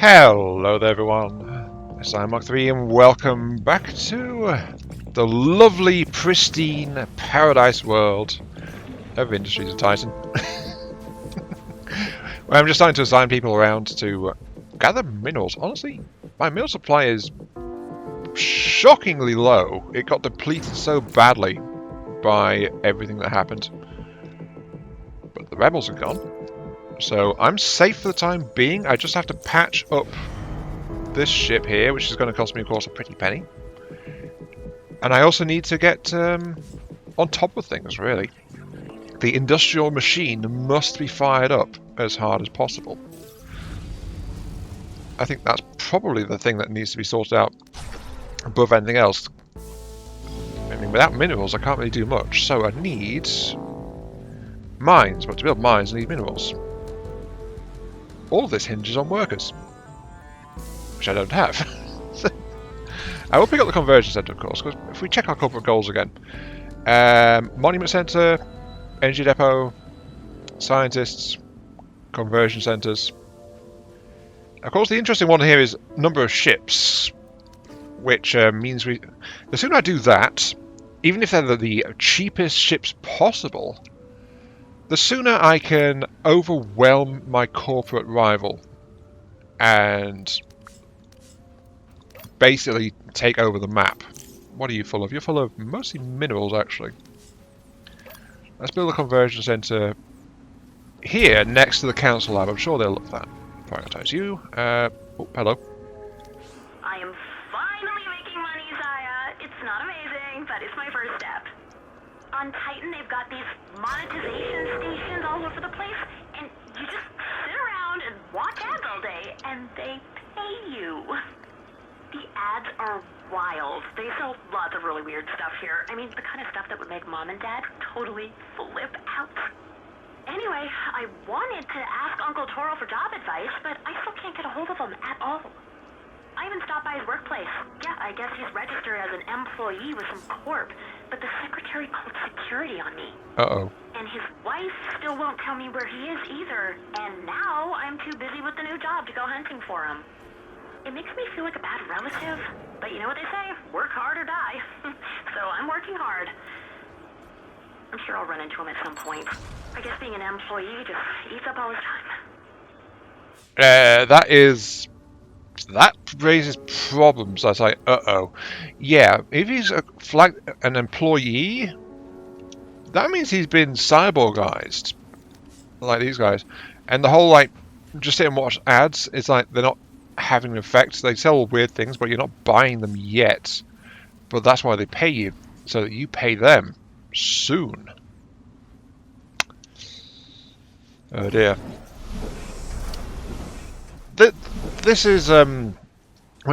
Hello there everyone, it's Mark3 and welcome back to the lovely, pristine, paradise world of Industries of Titan. Where I'm just starting to assign people around to gather minerals. Honestly, my mineral supply is shockingly low. It got depleted so badly by everything that happened. But the rebels are gone. So I'm safe for the time being. I just have to patch up this ship here, which is going to cost me, of course, a pretty penny. And I also need to get on top of things, really. The industrial machine must be fired up as hard as possible. I think that's probably the thing that needs to be sorted out above anything else. I mean, without minerals, I can't really do much. So I need mines, but to build mines, I need minerals. All of this hinges on workers, which I don't have. I will pick up the conversion centre, of course, because if we check our corporate goals again, monument centre, energy depot, scientists, conversion centres. Of course, the interesting one here is number of ships, which means the sooner I do that, even if they're the cheapest ships possible, the sooner I can overwhelm my corporate rival and basically take over the map. What are you full of? You're full of mostly minerals, actually. Let's build a conversion centre here next to the council lab. I'm sure they'll love that. Prioritise you. Oh, hello. I am finally making money, Zaya. It's not amazing, but it's my first step. On Titan, they've got these monetization stations all over the place, and you just sit around and watch ads all day, and they pay you. The ads are wild. They sell lots of really weird stuff here. I mean, the kind of stuff that would make Mom and Dad totally flip out. Anyway, I wanted to ask Uncle Toro for job advice, but I still can't get a hold of him at all. I even stopped by his workplace. Yeah, I guess he's registered as an employee with some corp, but the secretary called security on me. Uh-oh. And his wife still won't tell me where he is either, and now I'm too busy with the new job to go hunting for him. It makes me feel like a bad relative, but you know what they say, work hard or die. So I'm working hard. I'm sure I'll run into him at some point. I guess being an employee just eats up all his time. That raises problems. I was like, uh-oh. Yeah, if he's an employee, that means he's been cyborgized, like these guys. And the whole, like, just sit and watch ads, it's like they're not having an effect. They sell weird things, but you're not buying them yet. But that's why they pay you, so that you pay them soon. Oh dear. This is, when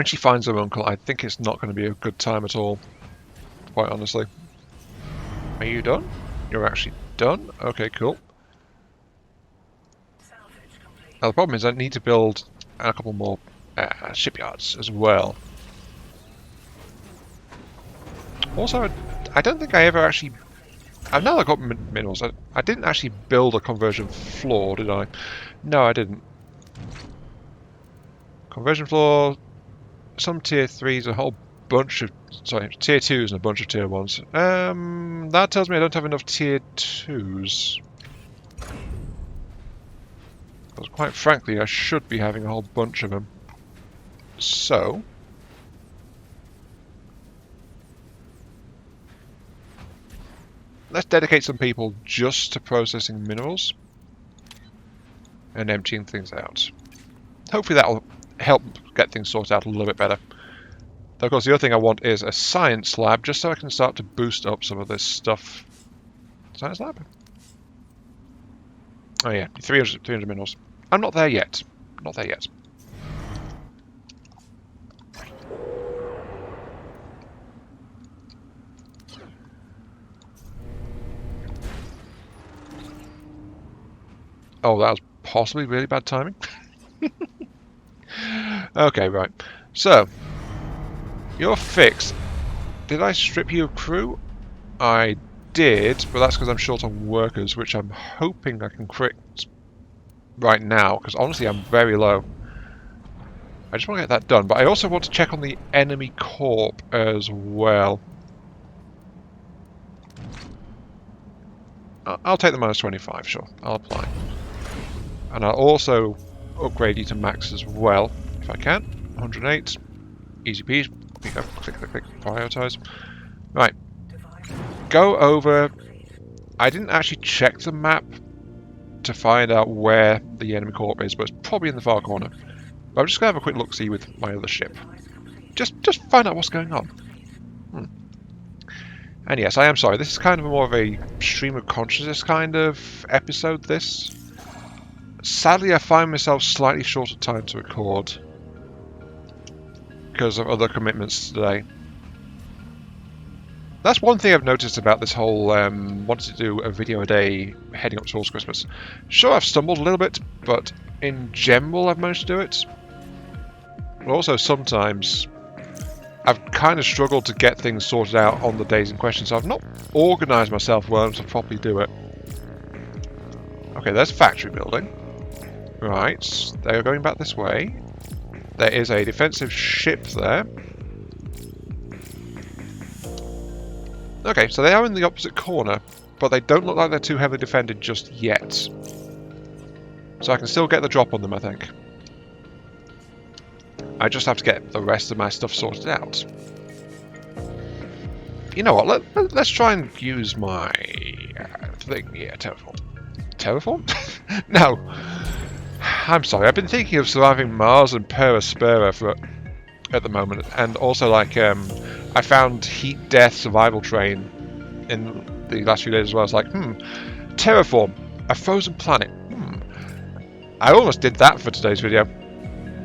she finds her uncle, I think it's not going to be a good time at all, quite honestly. Are you done? You're actually done? Okay, cool. Now the problem is I need to build a couple more shipyards as well. Also, I don't think I ever actually... I've now got minerals. I didn't actually build a conversion floor, did I? No, I didn't. Conversion floor, some tier 3s, a whole bunch of... Sorry, tier 2s and a bunch of tier 1s. That tells me I don't have enough tier 2s. Because quite frankly, I should be having a whole bunch of them. So... let's dedicate some people just to processing minerals and emptying things out. Hopefully that'll help get things sorted out a little bit better. Though, of course, the other thing I want is a science lab, just so I can start to boost up some of this stuff. Science lab? Oh yeah, 300 minerals. I'm not there yet. Not there yet. Oh, that was possibly really bad timing. Okay, right. So, you're fixed. Did I strip you of crew? I did, but that's because I'm short on workers, which I'm hoping I can correct right now, because honestly I'm very low. I just want to get that done, but I also want to check on the enemy corp as well. I'll take the minus 25, sure. I'll apply. And I'll also upgrade you to max as well, if I can. 108. Easy peasy. There you go. Click, click, click. Prioritize. Right. Go over. I didn't actually check the map to find out where the enemy corp is, but it's probably in the far corner. But I'm just going to have a quick look-see with my other ship. Just find out what's going on. And yes, I am sorry. This is kind of more of a stream of consciousness kind of episode, this. Sadly, I find myself slightly short of time to record because of other commitments today. That's one thing I've noticed about this whole wanting to do a video a day heading up towards Christmas. Sure, I've stumbled a little bit, but in general I've managed to do it. But also sometimes I've kind of struggled to get things sorted out on the days in question, so I've not organised myself well to properly do it. Okay, there's factory building. Right, they're going back this way. There is a defensive ship there. Okay, so they are in the opposite corner, but they don't look like they're too heavily defended just yet. So I can still get the drop on them, I think. I just have to get the rest of my stuff sorted out. You know what, let's try and use my thing here, Terraform. Terraform? No. I'm sorry, I've been thinking of surviving Mars and Perispera at the moment, and also like I found Heat Death Survival Train in the last few days as well. It's like, Terraform, a frozen planet. I almost did that for today's video.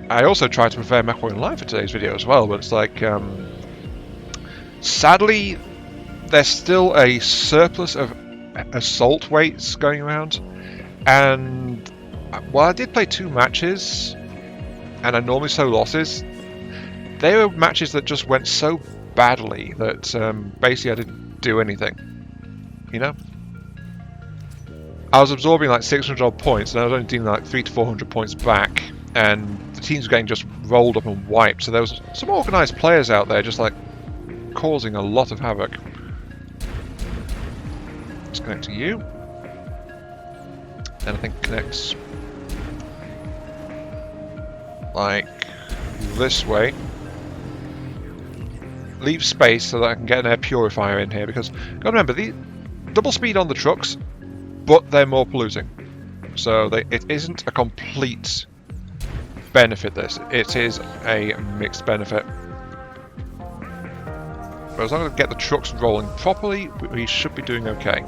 I also tried to prepare MechWarrior Online for today's video as well, but it's like, sadly, there's still a surplus of assault weights going around, and while I did play 2 matches, and I normally show losses, they were matches that just went so badly that basically I didn't do anything, you know? I was absorbing like 600 odd points, and I was only doing like 300 to 400 points back, and the teams were getting just rolled up and wiped, so there was some organised players out there just like causing a lot of havoc. Let's connect to you. Then I think connects like this way. Leave space so that I can get an air purifier in here, because gotta remember, the double speed on the trucks, but they're more polluting. So it isn't a complete benefit, this. It is a mixed benefit. But as long as I get the trucks rolling properly, we should be doing okay.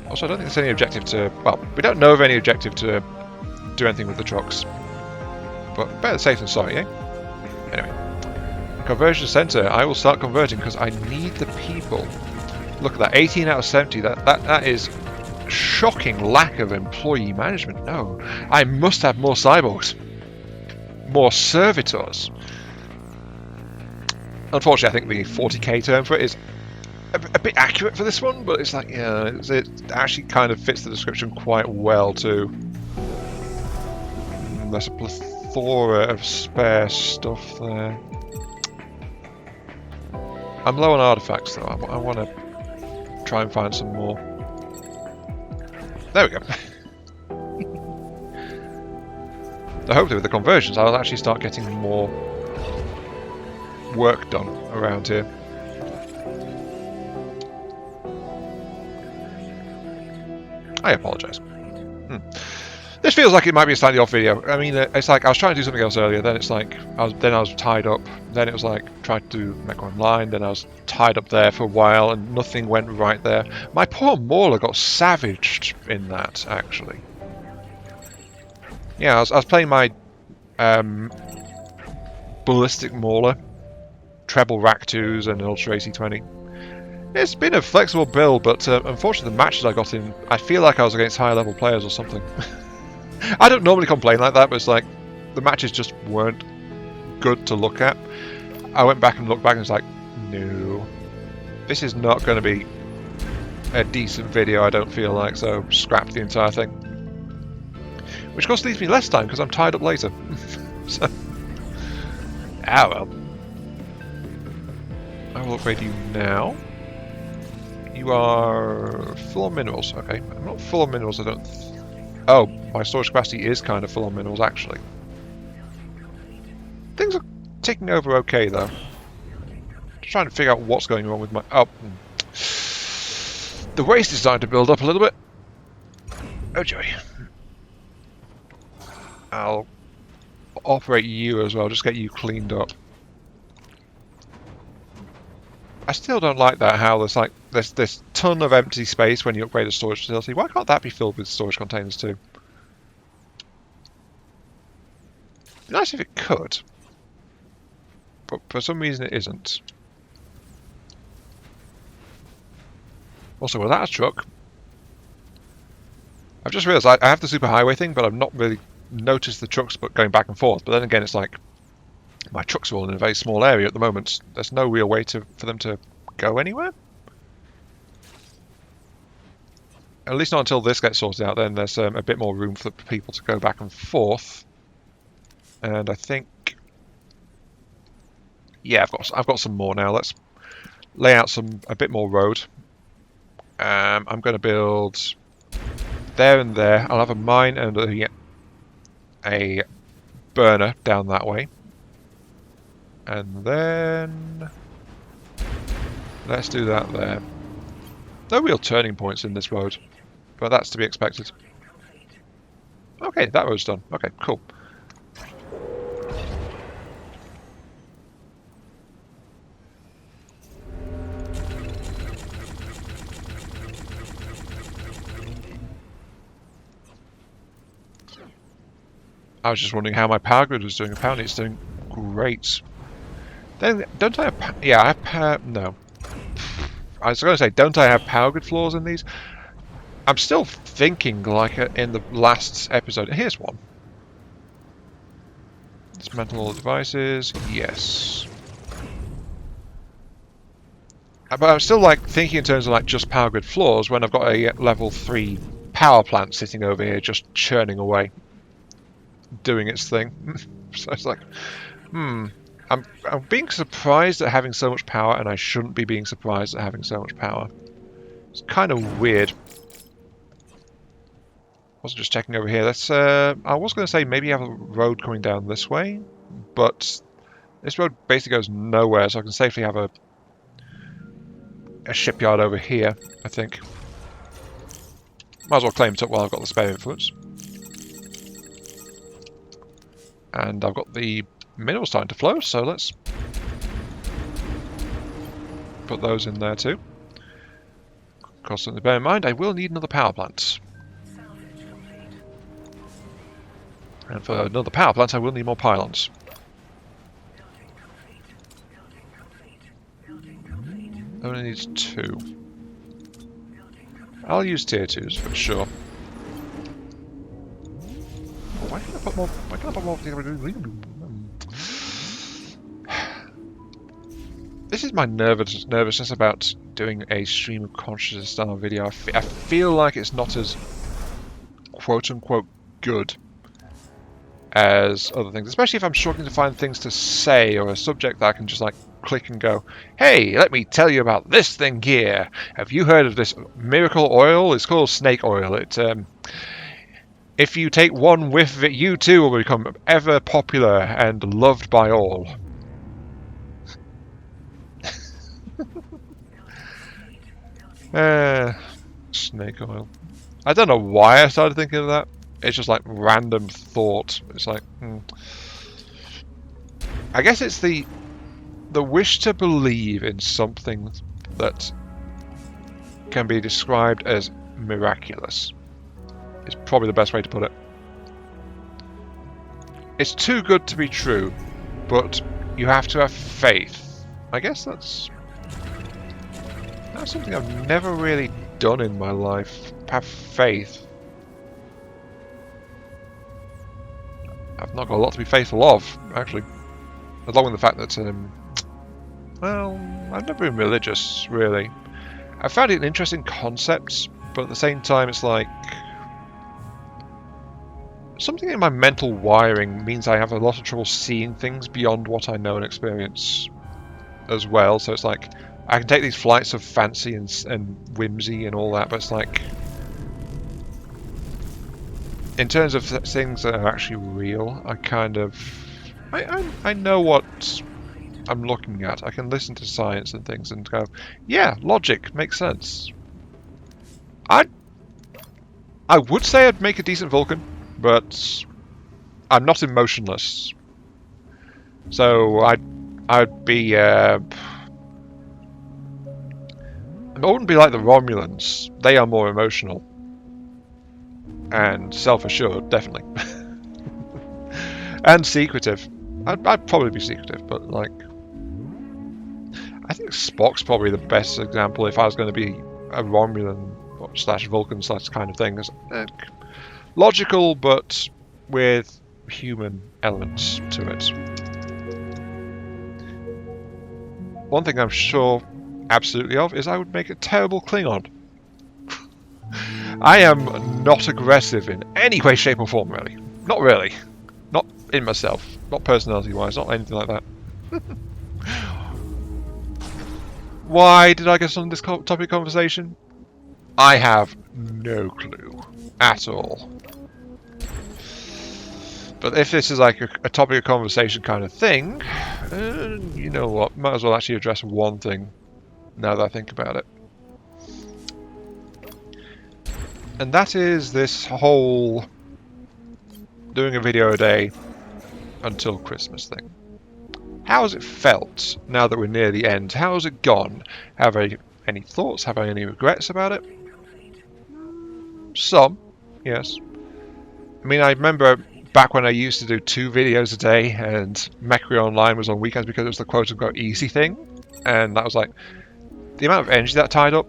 Also, I don't think there's any objective to... Well, we don't know of any objective to do anything with the trucks. But better safe than sorry, eh? Anyway. Conversion center. I will start converting because I need the people. Look at that. 18 out of 70. That is shocking lack of employee management. No. I must have more cyborgs. More servitors. Unfortunately, I think the 40k term for it is a bit accurate for this one, but it's like, yeah, it actually kind of fits the description quite well too. There's a plethora of spare stuff there. I'm low on artifacts though. I want to try and find some more. There we go. So hopefully with the conversions I'll actually start getting more work done around here. I apologise. This feels like it might be a slightly off video. I mean, it's like I was trying to do something else earlier, then it's like I was tied up, then it was like tried to do MechWarrior Online, then I was tied up there for a while and nothing went right there. My poor Mauler got savaged in that, actually. Yeah, I was playing my ballistic Mauler, treble rack 2s and an Ultra AC-20. It's been a flexible build, but unfortunately the matches I got in, I feel like I was against higher level players or something. I don't normally complain like that, but it's like the matches just weren't good to look at. I went back and looked back and it's like, no, this is not going to be a decent video, I don't feel like, so scrap the entire thing. Which of course leaves me less time because I'm tied up later. So, well. I will upgrade you now. You are full on minerals. Okay, I'm not full on minerals. I don't. Oh, my storage capacity is kind of full on minerals actually. Things are ticking over okay though. Just trying to figure out what's going wrong with my. Oh, the waste is starting to build up a little bit. Oh joy. I'll operate you as well. Just get you cleaned up. I still don't like that, how there's like this ton of empty space when you upgrade a storage facility. Why can't that be filled with storage containers too? It'd be nice if it could. But for some reason it isn't. Also, was that a truck? I've just realised I have the superhighway thing, but I've not really noticed the trucks but going back and forth. But then again, it's like my trucks are all in a very small area at the moment. There's no real way for them to go anywhere. At least not until this gets sorted out. Then there's a bit more room for people to go back and forth. And I think, yeah, I've got some more now. Let's lay out a bit more road. I'm going to build there and there. I'll have a mine and a burner down that way. And then let's do that there. No real turning points in this road, but that's to be expected. Okay, that road's done. Okay, cool. I was just wondering how my power grid was doing. Apparently it's doing great. Then, don't I have... Yeah, I have... no. I was going to say, don't I have power grid flaws in these? I'm still thinking like in the last episode. Here's one. Dismantle all devices. Yes. But I'm still like thinking in terms of like just power grid flaws when I've got a level 3 power plant sitting over here just churning away. Doing its thing. So it's like, I'm being surprised at having so much power, and I shouldn't be being surprised at having so much power. It's kind of weird. I was just checking over here. Let's. I was going to say maybe have a road coming down this way, but this road basically goes nowhere, so I can safely have a shipyard over here, I think. Might as well claim it up while I've got the spare influence. And I've got the minerals starting to flow, so let's put those in there too. Constantly bear in mind, I will need another power plant. And for another power plant, I will need more pylons. Only needs 2. I'll use tier 2s for sure. Why can't I put more? Why can't I put more? This is my nervousness about doing a stream of consciousness style video. I feel like it's not as quote-unquote good as other things, especially if I'm struggling to find things to say or a subject that I can just like click and go, hey, let me tell you about this thing here. Have you heard of this miracle oil? It's called snake oil. If you take one whiff of it, you too will become ever popular and loved by all. Snake oil. I don't know why I started thinking of that. It's just like random thought. It's like, I guess it's the wish to believe in something that can be described as miraculous. Is probably the best way to put it. It's too good to be true, but you have to have faith. I guess that's something I've never really done in my life. Have faith. I've not got a lot to be faithful of, actually. Along with the fact that, well, I've never been religious, really. I found it an interesting concept, but at the same time, it's like, something in my mental wiring means I have a lot of trouble seeing things beyond what I know and experience as well. So it's like I can take these flights of fancy and whimsy and all that, but it's like in terms of things that are actually real, I kind of I know what I'm looking at. I can listen to science and things and go, yeah, logic makes sense. I would say I'd make a decent Vulcan, but I'm not emotionless. So I'd be I wouldn't be like the Romulans. They are more emotional and self-assured, definitely, and secretive. I'd probably be secretive, but like I think Spock's probably the best example if I was going to be a Romulan slash Vulcan slash kind of thing. Logical, but with human elements to it. One thing I'm sure absolutely of is I would make a terrible Klingon. I am not aggressive in any way, shape or form, really. Not really. Not in myself. Not personality-wise, not anything like that. Why did I get on this topic of conversation? I have no clue at all. But if this is like a topic of conversation kind of thing, you know what, might as well actually address one thing now that I think about it. And that is this whole doing a video a day until Christmas thing. How has it felt now that we're near the end? How has it gone? Have I any thoughts? Have I any regrets about it? Some, yes. I mean, I remember back when I used to do 2 videos a day and Mechry Online was on weekends because it was the quote-unquote easy thing. And that was like, the amount of energy that tied up,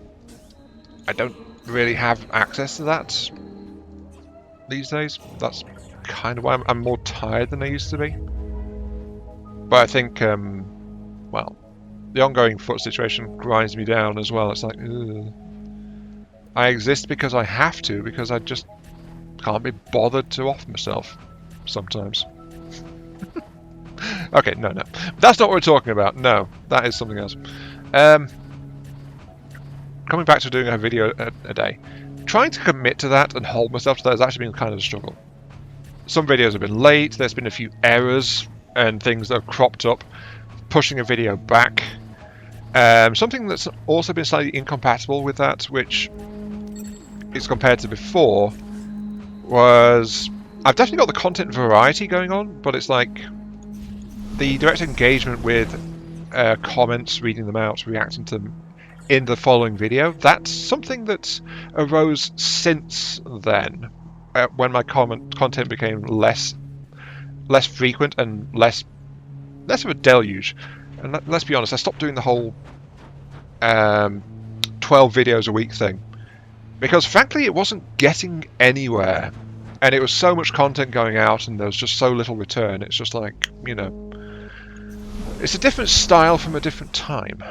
I don't really have access to that these days. That's kind of why I'm more tired than I used to be. But I think, well, the ongoing foot situation grinds me down as well. It's like, ugh. I exist because I have to, because I just can't be bothered to off myself sometimes. Okay, no. That's not what we're talking about. No, that is something else. Coming back to doing a video a day, trying to commit to that and hold myself to that has actually been kind of a struggle. Some videos have been late, there's been a few errors and things that have cropped up, pushing a video back. Something that's also been slightly incompatible with that, which is compared to before, was I've definitely got the content variety going on, but it's like the direct engagement with comments, reading them out, reacting to them in the following video. That's something that arose since then, when my content became less frequent and less of a deluge. And let's be honest, I stopped doing the whole 12 videos a week thing, because frankly it wasn't getting anywhere, and it was so much content going out and there was just so little return. It's just like, you know, it's a different style from a different time.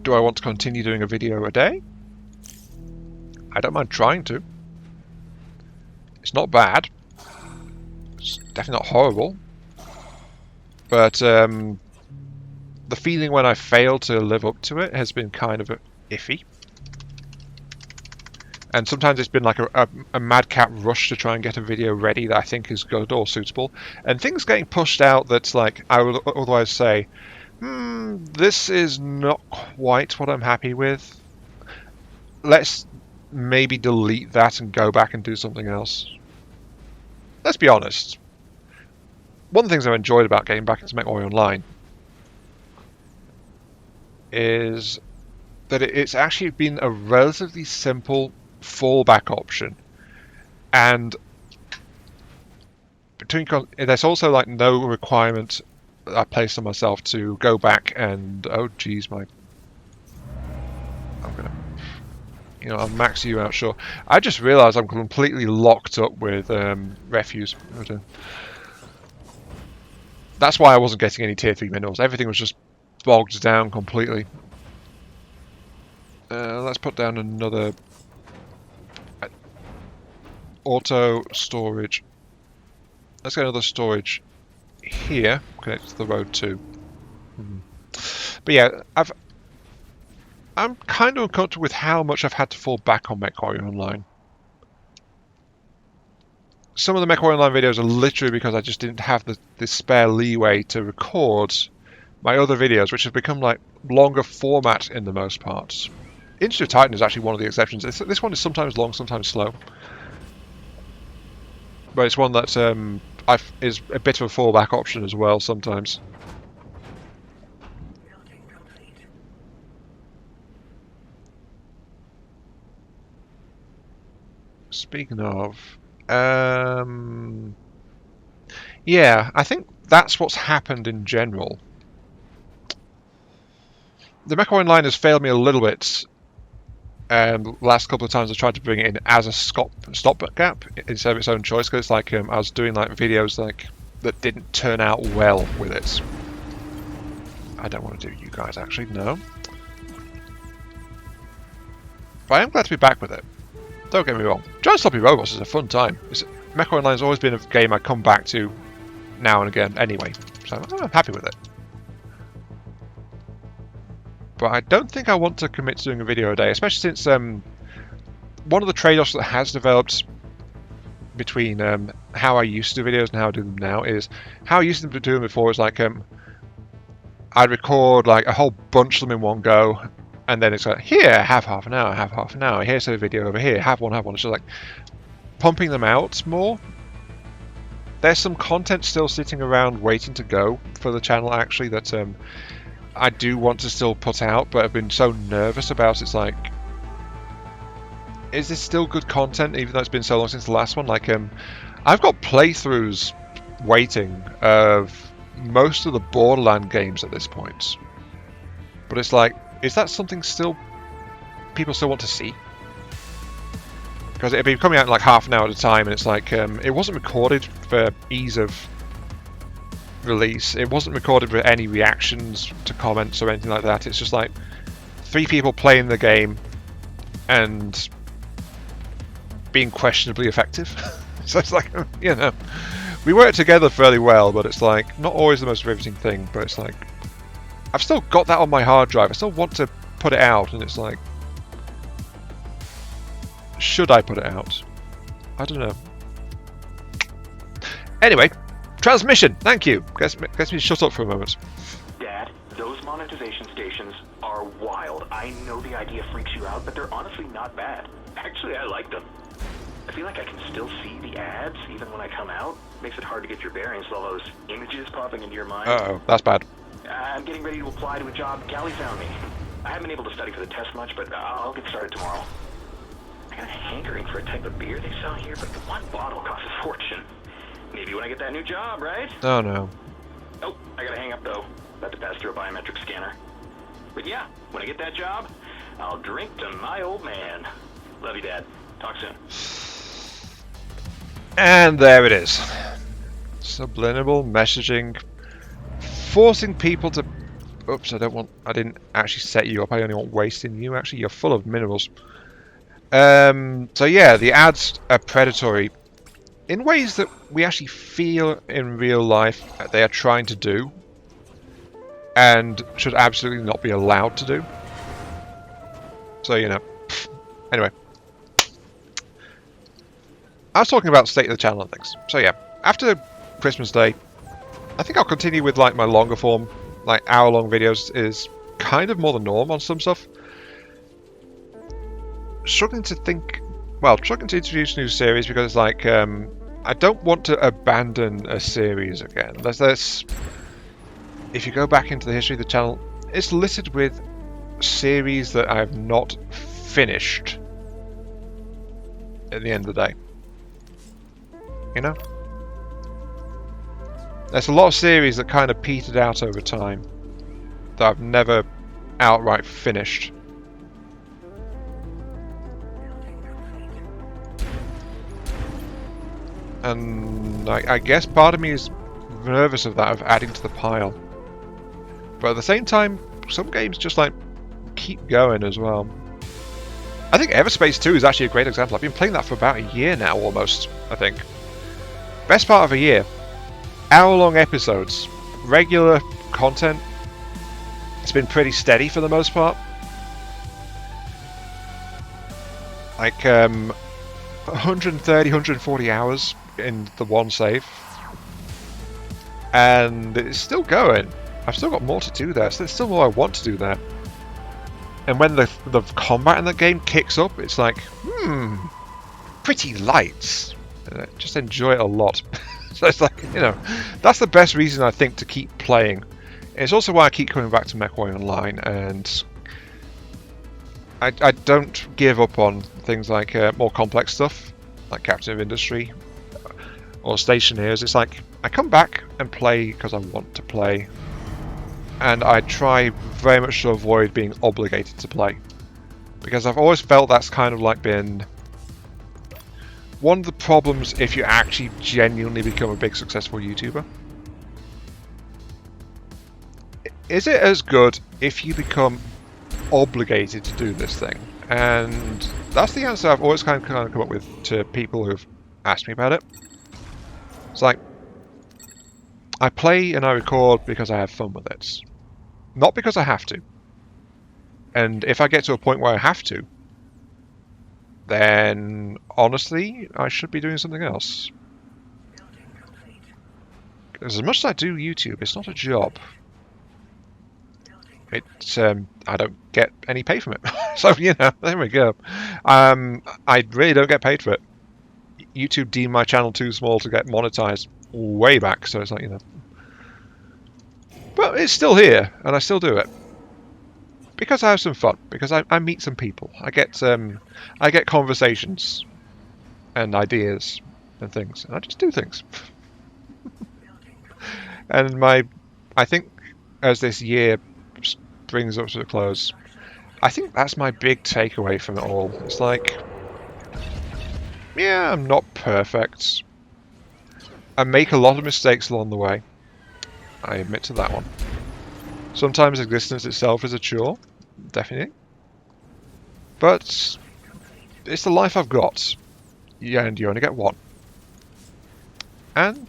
Do I want to continue doing a video a day? I don't mind trying to. It's not bad. It's definitely not horrible. But the feeling when I fail to live up to it has been kind of iffy. And sometimes it's been like a madcap rush to try and get a video ready that I think is good or suitable. And things getting pushed out that's like, I would otherwise say, this is not quite what I'm happy with. Let's maybe delete that and go back and do something else. Let's be honest. One of the things I've enjoyed about getting back into MechWarrior Online is that it's actually been a relatively simple fallback option, and there's also like no requirement I placed on myself to go back and I'm gonna, I'll max you out, sure. I just realised I'm completely locked up with refuse. That's why I wasn't getting any tier 3 minerals. Everything was just bogged down completely. Let's put down another auto storage. Let's get another storage here, connected to the road too. But yeah, I'm kind of uncomfortable with how much I've had to fall back on MechWarrior Online. Some of the MechWarrior Online videos are literally because I just didn't have the spare leeway to record my other videos, which have become like longer format in the most parts. Into the Titan is actually one of the exceptions. This one is sometimes long, sometimes slow. But it's one that is a bit of a fallback option as well sometimes. Speaking of, yeah, I think that's what's happened in general. The MechWarrior Online has failed me a little bit. The last couple of times I tried to bring it in as a stopgap instead of its own choice, because it's like I was doing like videos like that didn't turn out well with it. I don't want to do you guys actually, no. But I am glad to be back with it. Don't get me wrong. Giant Sloppy Robots is a fun time. MechWarrior Online has always been a game I come back to now and again anyway, so I'm happy with it. But I don't think I want to commit to doing a video a day, especially since one of the trade-offs that has developed between how I used to do videos and how I do them now is how I used to do them before is like I'd record like a whole bunch of them in one go, and then it's like, here, have half an hour, here's a video over here, have one. It's just like pumping them out more. There's some content still sitting around waiting to go for the channel actually that I do want to still put out, but I've been so nervous about it. It's like, is this still good content even though it's been so long since the last one? Like I've got playthroughs waiting of most of the Borderlands games at this point, but it's like, is that something still people still want to see? Because it'd be coming out in like half an hour at a time, and it's like it wasn't recorded for ease of release. It wasn't recorded with any reactions to comments or anything like that. It's just like 3 people playing the game and being questionably effective. So it's like, you know, we work together fairly well, but it's like not always the most riveting thing. But it's like I've still got that on my hard drive. I still want to put it out, and it's like, should I put it out? I don't know. Anyway, transmission. Thank you. Gets me shut up for a moment. Dad, those monetization stations are wild. I know the idea freaks you out, but they're honestly not bad. Actually, I like them. I feel like I can still see the ads even when I come out. Makes it hard to get your bearings with all those images popping into your mind. Uh-oh, that's bad. I'm getting ready to apply to a job Callie found me. I haven't been able to study for the test much, but I'll get started tomorrow. I got a hankering for a type of beer they sell here, but one bottle costs a fortune. Maybe when I get that new job, right? Oh no. Oh, I gotta hang up though. About to pass through a biometric scanner. But yeah, when I get that job, I'll drink to my old man. Love you, Dad. Talk soon. And there it is. Subliminal messaging. Forcing people to... Oops, I didn't actually set you up. I only want wasting you. Actually, you're full of minerals. So yeah, the ads are predatory in ways that we actually feel in real life they are trying to do and should absolutely not be allowed to do. So, you know. Anyway. I was talking about state of the channel and things. So yeah, after Christmas Day, I think I'll continue with like my longer form, like hour-long videos is kind of more the norm on some stuff. Struggling to introduce new series because it's like I don't want to abandon a series again. There's if you go back into the history of the channel, it's littered with series that I have not finished at the end of the day. You know? There's a lot of series that kind of petered out over time that I've never outright finished. And I guess part of me is nervous of that, of adding to the pile. But at the same time, some games just like keep going as well. I think Everspace 2 is actually a great example. I've been playing that for about a year now, almost, I think. Best part of a year. Hour-long episodes. Regular content. It's been pretty steady for the most part. Like, 130, 140 hours in the one save. And it's still going. I've still got more to do there. So there's still more I want to do there. And when the combat in the game kicks up, it's like, pretty light. Just enjoy it a lot. So it's like, you know, that's the best reason I think to keep playing. It's also why I keep coming back to MechWarrior Online, and I don't give up on things like more complex stuff, like Captain of Industry or Stationeers. It's like I come back and play because I want to play. And I try very much to avoid being obligated to play. Because I've always felt that's kind of like been one of the problems if you actually genuinely become a big successful YouTuber. Is it as good if you become obligated to do this thing? And that's the answer I've always kind of come up with to people who've asked me about it. It's like, I play and I record because I have fun with it. Not because I have to. And if I get to a point where I have to, then honestly, I should be doing something else. As much as I do YouTube, it's not a job. It's I don't get any pay from it. So, you know, there we go. I really don't get paid for it. YouTube deemed my channel too small to get monetized way back, so it's like, you know. But it's still here, and I still do it. Because I have some fun, because I meet some people. I get conversations and ideas and things, and I just do things. And I think as this year brings up to a close, I think that's my big takeaway from it all. It's like, yeah, I'm not perfect. I make a lot of mistakes along the way. I admit to that one. Sometimes existence itself is a chore, definitely. But it's the life I've got. Yeah, and you only get one. And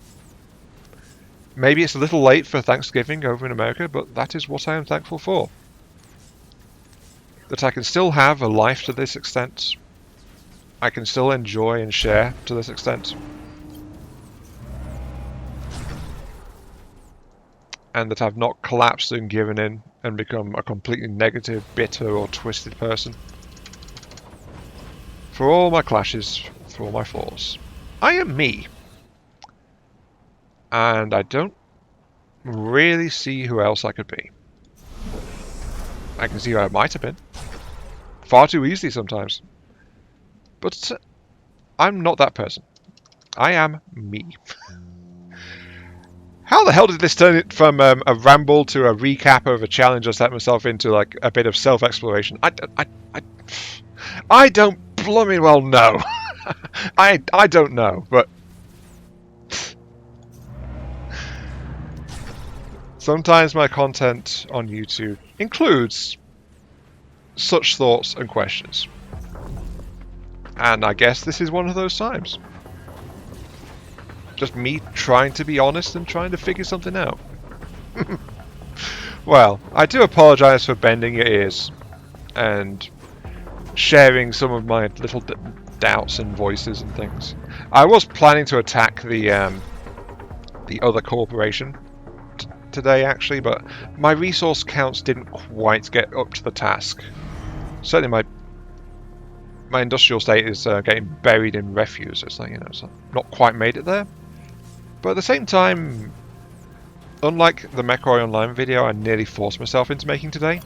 maybe it's a little late for Thanksgiving over in America, but that is what I am thankful for. That I can still have a life to this extent. I can still enjoy and share to this extent. And that I've not collapsed and given in and become a completely negative, bitter or twisted person. For all my clashes, for all my flaws, I am me. And I don't really see who else I could be. I can see who I might have been. Far too easily sometimes. But I'm not that person. I am me. How the hell did this turn it from a ramble to a recap of a challenge I set myself into, like a bit of self-exploration? I don't blooming well know. I don't know, but sometimes my content on YouTube includes such thoughts and questions. And I guess this is one of those times. Just me trying to be honest and trying to figure something out. Well, I do apologise for bending your ears and sharing some of my little doubts and voices and things. I was planning to attack the other corporation today actually, but my resource counts didn't quite get up to the task. Certainly my industrial state is getting buried in refuse. It's like, you know, it's not quite made it there. But at the same time, unlike the MechWarrior Online video I nearly forced myself into making today,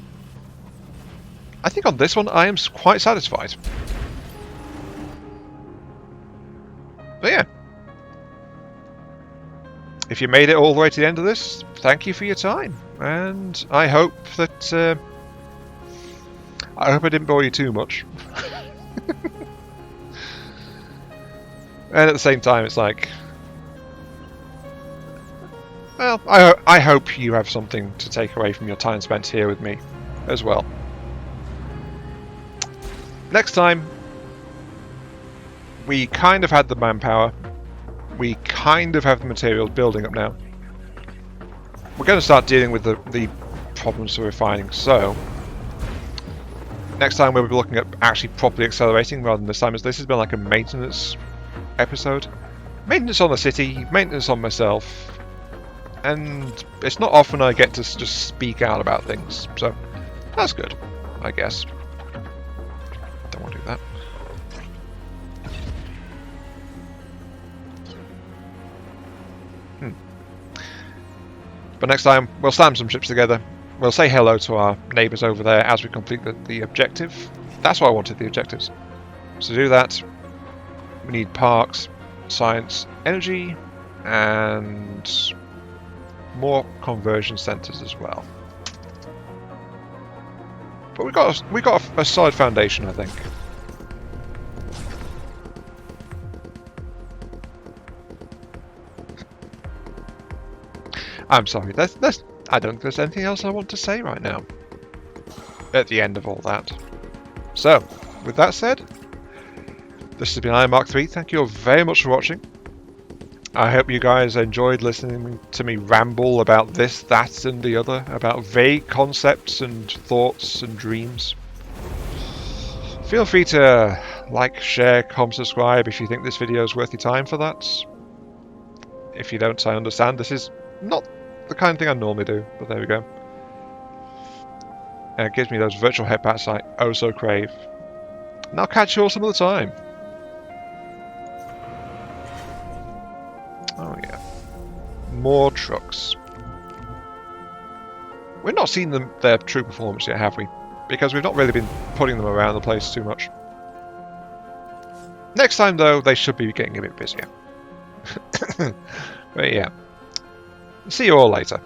I think on this one I am quite satisfied. But yeah. If you made it all the way to the end of this, thank you for your time. And I hope that... I hope I didn't bore you too much. And at the same time, it's like... Well, I hope you have something to take away from your time spent here with me as well. next time, we kind of had the manpower. We kind of have the materials building up now. We're going to start dealing with the problems we're finding. So, next time we'll be looking at actually properly accelerating rather than this time. This has been like a maintenance episode. Maintenance on the city, maintenance on myself. And it's not often I get to just speak out about things. So, that's good, I guess. Don't want to do that. But next time, we'll slam some ships together. We'll say hello to our neighbours over there as we complete the objective. That's why I wanted the objectives. So to do that, we need parks, science, energy, and more conversion centres as well. But we got a solid foundation, I think. I'm sorry, I don't think there's anything else I want to say right now. At the end of all that. So, with that said, this has been Iron Mark 3. Thank you all very much for watching. I hope you guys enjoyed listening to me ramble about this, that, and the other, about vague concepts and thoughts and dreams. Feel free to like, share, comment, subscribe if you think this video is worth your time for that. If you don't, I understand. This is not the kind of thing I normally do, but there we go. And it gives me those virtual headpats I oh so crave. And I'll catch you all some other time. Oh yeah. More trucks. We've not seen their true performance yet, have we? Because we've not really been putting them around the place too much. Next time though, they should be getting a bit busier. But yeah. See you all later.